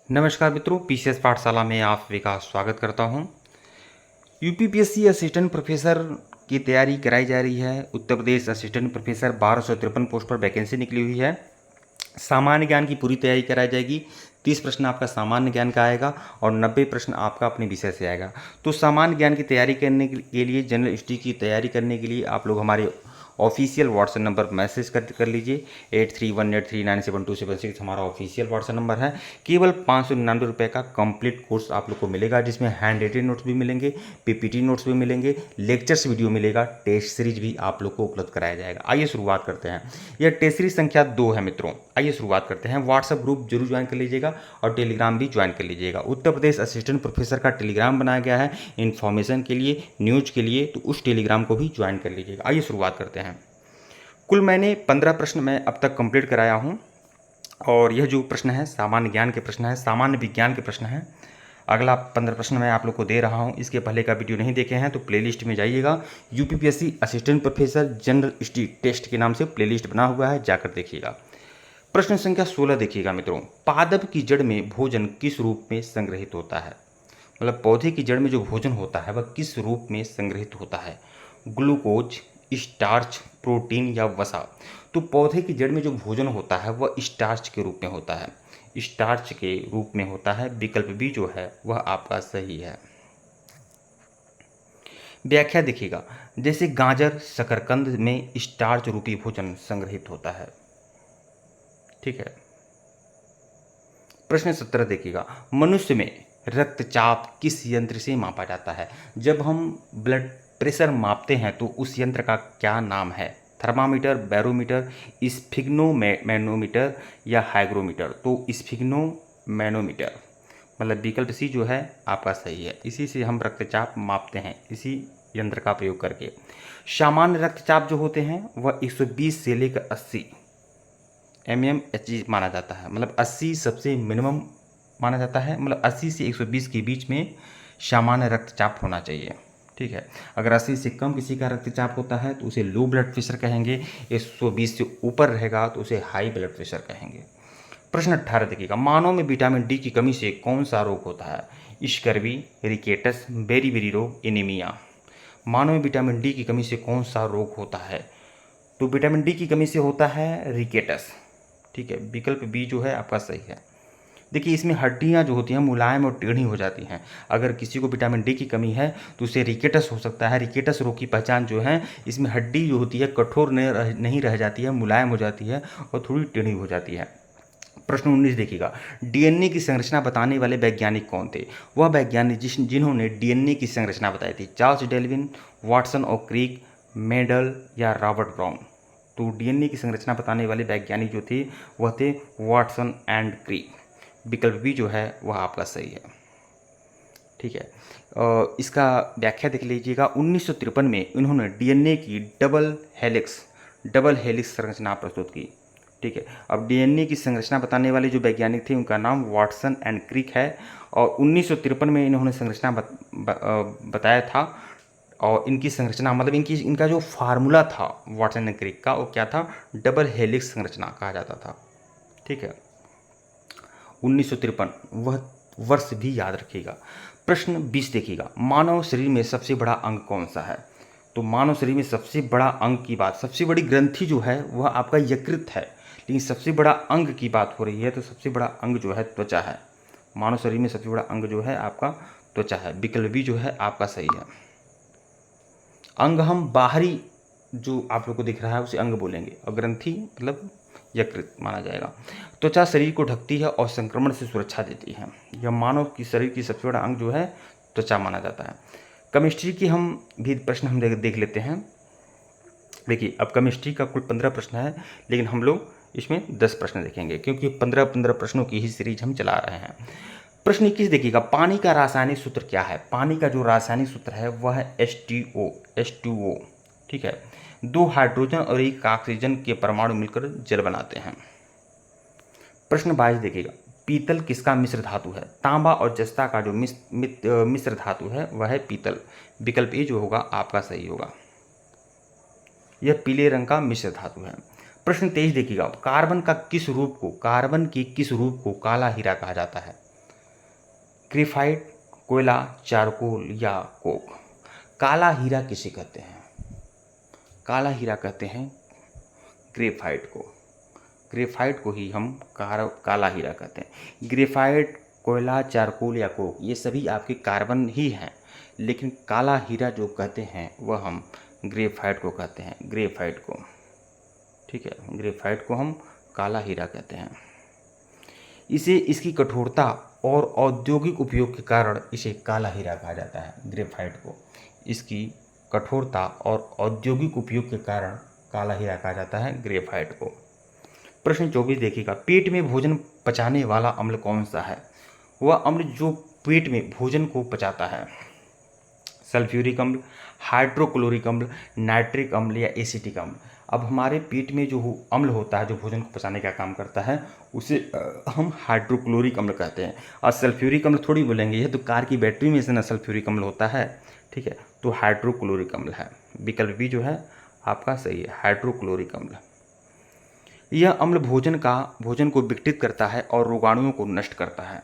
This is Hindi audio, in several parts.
नमस्कार मित्रों, पीसीएस पाठशाला में आप सभी का स्वागत करता हूं। यूपीपीएससी असिस्टेंट प्रोफेसर की तैयारी कराई जा रही है। Uttar Pradesh assistant professor 1253 post पर वैकेंसी निकली हुई है। सामान्य ज्ञान की पूरी तैयारी कराई जाएगी। 30 प्रश्न आपका सामान्य ज्ञान का आएगा और 90 प्रश्न आपका अपने विषय से आएगा। तो सामान्य ज्ञान की तैयारी करने के लिए, जनरल स्टडी की तैयारी करने के लिए आप लोग हमारे ऑफिशियल व्हाट्सएप नंबर पर मैसेज कर लीजिए। 8318397276 हमारा ऑफिशियल व्हाट्सएप नंबर है। केवल 599 रुपये का कंप्लीट कोर्स आप लोग को मिलेगा, जिसमें हैंड रिटेन नोट्स भी मिलेंगे, पीपीटी नोट्स भी मिलेंगे, लेक्चर्स वीडियो मिलेगा, टेस्ट सीरीज भी आप लोग को उपलब्ध कराया जाएगा। आइए शुरुआत करते हैं। यह टेस्ट सीरीज संख्या 2 है मित्रों। आइए शुरुआत करते हैं। व्हाट्सएप ग्रुप जरूर ज्वाइन कर लीजिएगा और टेलीग्राम भी ज्वाइन कर लीजिएगा। उत्तर प्रदेश असिस्टेंट प्रोफेसर का टेलीग्राम बनाया गया है इन्फॉर्मेशन के लिए, न्यूज के लिए, तो उस टेलीग्राम को भी ज्वाइन कर लीजिएगा। आइए शुरुआत करते हैं। कुल मैंने 15 प्रश्न मैं अब तक कंप्लीट कराया हूं और यह जो प्रश्न है सामान्य ज्ञान के प्रश्न है, सामान्य विज्ञान के प्रश्न है। अगला 15 प्रश्न मैं आप लोग को दे रहा हूं। इसके पहले का वीडियो नहीं देखे हैं तो प्लेलिस्ट में जाइएगा। UPPSC assistant professor general study test के नाम से प्लेलिस्ट बना हुआ है, जाकर देखिएगा। प्रश्न संख्या 16 देखिएगा मित्रों। पादप की जड़ में भोजन किस रूप में संग्रहित होता है? मतलब पौधे की जड़ में जो भोजन होता है वह किस रूप में संग्रहित होता है? ग्लूकोज, स्टार्च, प्रोटीन या वसा? तो पौधे की जड़ में जो भोजन होता है वह स्टार्च के रूप में होता है, स्टार्च के रूप में होता है। विकल्प बी जो है वह आपका सही है। व्याख्या देखिएगा। जैसे गाजर, शकरकंद में स्टार्च रूपी भोजन संग्रहित होता है। ठीक है। प्रश्न 17 देखिएगा। मनुष्य में रक्तचाप किस यंत्र से मापा जाता है? जब हम ब्लड प्रेशर मापते हैं तो उस यंत्र का क्या नाम है? थर्मामीटर, बैरोमीटर, स्फिग्नोमैनोमीटर या हाइग्रोमीटर? तो स्फिग्नोमैनोमीटर मतलब विकल्प सी जो है आपका सही है। इसी से हम रक्तचाप मापते हैं, इसी यंत्र का प्रयोग करके। सामान्य रक्तचाप जो होते हैं वह 120 से लेकर 80 mmHg माना जाता है। मतलब 80 सबसे मिनिमम माना जाता है। मतलब 80 से 120 के बीच में सामान्य रक्तचाप होना चाहिए। ठीक है। अगर 80 से कम किसी का रक्तचाप होता है तो उसे लो ब्लड प्रेशर कहेंगे। 120 से ऊपर रहेगा तो उसे हाई ब्लड प्रेशर कहेंगे। प्रश्न 18 देखिएगा। मानव में विटामिन डी की कमी से कौन सा रोग होता है? स्कर्वी, रिकेटस, बेरी रोग, एनीमिया? मानव में विटामिन डी की कमी से कौन सा रोग होता है? तो विटामिन डी की कमी से होता है रिकेटस। ठीक है। विकल्प बी जो है आपका सही है। देखिए, इसमें हड्डियां जो होती हैं मुलायम और टेढ़ी हो जाती हैं। अगर किसी को विटामिन डी की कमी है तो उसे रिकेटस हो सकता है। रिकेटस रोग की पहचान जो है, इसमें हड्डी जो होती है कठोर नहीं रह जाती है, मुलायम हो जाती है और थोड़ी टेढ़ी हो जाती है। प्रश्न 19 देखिएगा। डीएनए की संरचना बताने वाले वैज्ञानिक कौन थे? वह वैज्ञानिक जिन्होंने डीएनए की संरचना बताई थी। चार्ल्स डार्विन, वाटसन और क्रिक, मेंडल या रॉबर्ट ब्राउन? तो डीएनए की संरचना बताने वाले वैज्ञानिक जो थे वह थे वाटसन एंड क्रिक। विकल्प बी जो है वह आपका सही है। ठीक है। इसका व्याख्या देख लीजिएगा। 1953 में इन्होंने डीएनए की डबल हेलिक्स संरचना प्रस्तुत की। ठीक है। अब डीएनए की संरचना बताने वाले जो वैज्ञानिक थे उनका नाम वाटसन एंड क्रिक है और 1953 में इन्होंने संरचना बताया था। और इनकी संरचना मतलब इनका जो फार्मूला था वाटसन एंड क्रिक का, वो क्या था? डबल हेलिक्स संरचना कहा जाता था। ठीक है। 1953 वह वर्ष भी याद रखिएगा। प्रश्न 20 देखिएगा। मानव शरीर में सबसे बड़ा अंग कौन सा है? तो मानव शरीर में सबसे बड़ा अंग की बात, सबसे बड़ी ग्रंथि जो है वह आपका यकृत है, लेकिन सबसे बड़ा अंग की बात हो रही है तो सबसे बड़ा अंग जो है त्वचा है। मानव शरीर में सबसे बड़ा अंग जो है आपका त्वचा है। विकल्प बी जो है आपका सही है। अंग हम बाहरी जो आप लोग को दिख रहा है उसे अंग बोलेंगे और ग्रंथि मतलब यकृत माना जाएगा। त्वचा शरीर को ढकती है और संक्रमण से सुरक्षा देती है। यह मानव की शरीर की सबसे बड़ा अंग जो है त्वचा माना जाता है। केमिस्ट्री की हम भी प्रश्न हम देख लेते हैं। देखिए, अब केमिस्ट्री का कुल 15 प्रश्न है, लेकिन हम लोग इसमें 10 प्रश्न देखेंगे क्योंकि 15 प्रश्नों की ही सीरीज हम चला रहे हैं। प्रश्न 21 देखिएगा। पानी का रासायनिक सूत्र क्या है? पानी का जो रासायनिक सूत्र है वह है H2O। ठीक है। 2 हाइड्रोजन और 1 ऑक्सीजन के परमाणु मिलकर जल बनाते हैं। प्रश्न 22 देखिएगा। पीतल किसका मिश्र धातु है? तांबा और जस्ता का जो मिश्र धातु है वह है पीतल। विकल्प ए जो होगा आपका सही होगा। यह पीले रंग का मिश्र धातु है। प्रश्न 23 देखिएगा। कार्बन के किस रूप को काला हीरा कहा जाता है? ग्रेफाइट, कोयला, चारकोल या कोक। काला हीरा किसे कहते हैं? काला हीरा कहते हैं ग्रेफाइट को। ग्रेफाइट को ही हम काला हीरा कहते हैं। ग्रेफाइट, कोयला, चारकोल या कोक ये सभी आपके कार्बन ही हैं, लेकिन काला हीरा जो कहते हैं वह हम ग्रेफाइट को कहते हैं, ग्रेफाइट को। ठीक है, ग्रेफाइट को हम काला हीरा कहते हैं। इसे इसकी कठोरता और औद्योगिक उपयोग के कारण इसे काला हीरा कहा जाता है। ग्रेफाइट को इसकी कठोरता और औद्योगिक उपयोग के कारण काला हीरा कहा जाता है ग्रेफाइट को। प्रश्न 24 देखिएगा, पेट में भोजन पचाने वाला अम्ल कौन सा है? वह अम्ल जो पेट में भोजन को पचाता है। सल्फ्यूरिक अम्ल, हाइड्रोक्लोरिक अम्ल, नाइट्रिक अम्ल या एसिटिक अम्ल। अब हमारे पेट में जो अम्ल होता है जो भोजन को पचाने का काम करता है उसे हम हाइड्रोक्लोरिक अम्ल कहते हैं। और सल्फ्यूरिक अम्ल थोड़ी बोलेंगे, यह तो कार की बैटरी में से ना सल्फ्यूरिक अम्ल होता है। ठीक है, तो हाइड्रोक्लोरिक अम्ल है। विकल्प बी जो है आपका सही है, हाइड्रोक्लोरिक अम्ल। यह अम्ल भोजन को विघटित करता है और रोगाणुओं को नष्ट करता है।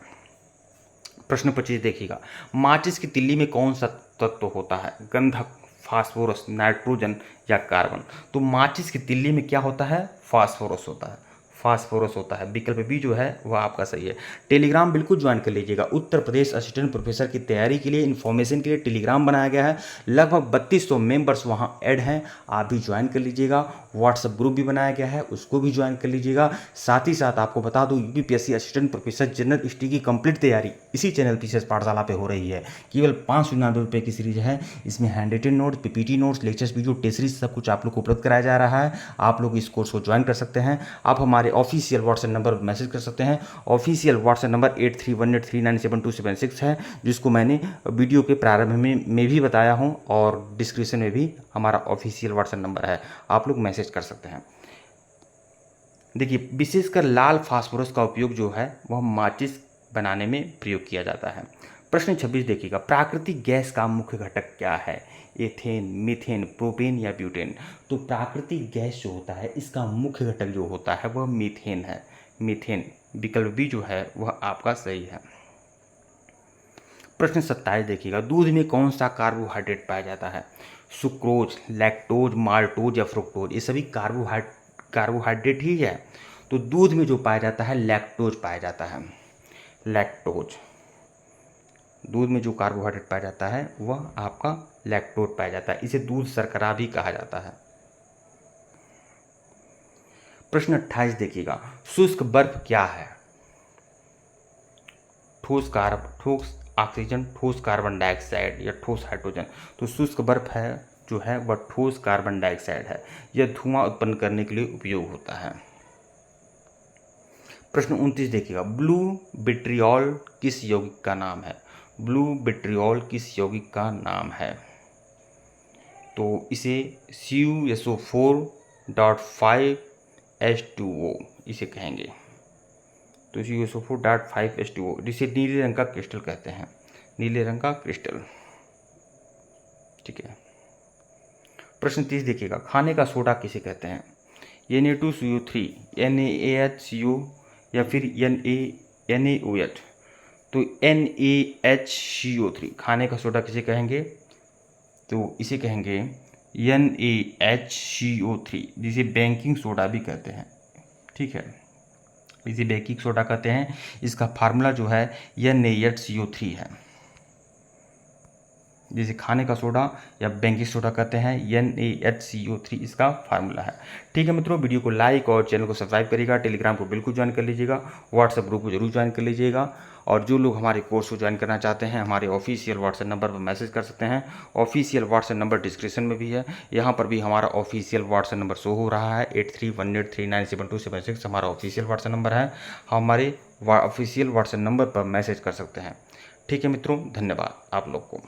प्रश्न 25 देखिएगा, माचिस की तिल्ली में कौन सा तत्व होता है? गंधक, फास्फोरस, नाइट्रोजन या कार्बन। तो माचिस की तिल्ली में क्या होता है? फास्फोरस होता है, फास्फोरस होता है। विकल्प बी जो है वह आपका सही है। टेलीग्राम बिल्कुल ज्वाइन कर लीजिएगा। उत्तर प्रदेश असिस्टेंट प्रोफेसर की तैयारी के लिए, इन्फॉर्मेशन के लिए टेलीग्राम बनाया गया है। लगभग 3200 मेंबर्स वहां ऐड हैं, आप भी ज्वाइन कर लीजिएगा। व्हाट्सएप ग्रुप भी बनाया गया है, उसको भी ज्वाइन कर लीजिएगा। साथ ही साथ आपको बता दूं, UPPSC assistant professor general history की कंप्लीट तैयारी इसी चैनल पीसीएस पाठशाला पे हो रही है। केवल 599 रुपये की सीरीज है। इसमें hand written notes, PPT notes, lectures, video, test series सब कुछ आप लोग को उपलब्ध कराया जा रहा है। आप लोग इस कोर्स को ज्वाइन कर सकते हैं। आप हमारे ऑफिशियल व्हाट्सएप नंबर पर मैसेज कर सकते हैं। ऑफिशियल व्हाट्सएप नंबर 8318397276 है, जिसको मैंने वीडियो के प्रारंभ में भी बताया हूं और डिस्क्रिप्शन में भी हमारा ऑफिशियल व्हाट्सएप नंबर है, आप लोग मैसेज कर सकते हैं। देखिए, विशेषकर लाल फास्फोरस का उपयोग जो है वह माचिस बनाने में प्रयोग किया जाता है। प्रश्न 26 देखिएगा, प्राकृतिक गैस का मुख्य घटक क्या है? एथेन, मीथेन, प्रोपेन या ब्यूटेन। तो प्राकृतिक गैस जो होता है इसका मुख्य घटक जो होता है वह मीथेन है, मीथेन। विकल्प बी जो है वह आपका सही है। प्रश्न 27 देखिएगा, दूध में कौन सा कार्बोहाइड्रेट पाया जाता है? सुक्रोज, लैक्टोज, माल्टोज या फ्रुक्टोज। ये सभी कार्बोहाइड्रेट ही है। तो दूध में जो पाया जाता है लैक्टोज पाया जाता है, लैक्टोज। दूध में जो कार्बोहाइड्रेट पाया जाता है वह आपका लैक्टोज पाया जाता है। इसे दूध शर्करा भी कहा जाता है। प्रश्न 28 देखिएगा, शुष्क बर्फ क्या है? ठोस ऑक्सीजन, ठोस कार्बन डाइऑक्साइड या ठोस हाइड्रोजन। तो शुष्क बर्फ है जो है वह ठोस कार्बन डाइऑक्साइड है। यह धुआं उत्पन्न करने के लिए उपयोग होता है। प्रश्न 29 देखिएगा, ब्लू विट्रियोल किस यौगिक का नाम है? ब्लू विट्रियोल किस यौगिक का नाम है? तो इसे CuSO4.5H2O इसे कहेंगे। तो CuSO4.5H2O, जिसे नीले रंग का क्रिस्टल कहते हैं, नीले रंग का क्रिस्टल। ठीक है। प्रश्न 30 देखिएगा, खाने का सोडा किसे कहते हैं? Na2CO3, NaHCO या फिर NaOH। तो NaHCO3 खाने का सोडा किसे कहेंगे? तो इसे कहेंगे NaHCO3, जिसे बेकिंग सोडा भी कहते हैं। ठीक है, इसे बेकिंग सोडा कहते हैं। इसका फार्मूला जो है NaHCO3 है, जिसे खाने का सोडा या बेकिंग सोडा कहते हैं। NaHCO3 इसका फार्मूला है। ठीक है मित्रों, वीडियो को लाइक और चैनल को सब्सक्राइब करिएगा। टेलीग्राम को बिल्कुल ज्वाइन कर लीजिएगा। व्हाट्सएप ग्रुप को जरूर ज्वाइन कर लीजिएगा। और जो लोग हमारे कोर्स को ज्वाइन करना चाहते हैं हमारे ऑफिशियल व्हाट्सएप नंबर पर मैसेज कर सकते हैं। ऑफिशियल व्हाट्सएप नंबर डिस्क्रिप्शन में भी है, यहाँ पर भी हमारा ऑफिशियल व्हाट्सएप नंबर शो हो रहा है। 8318397276 हमारा ऑफिशियल व्हाट्सएप नंबर है। हमारे ऑफिशियल व्हाट्सएप नंबर पर मैसेज कर सकते हैं। ठीक है मित्रों, धन्यवाद आप लोग को।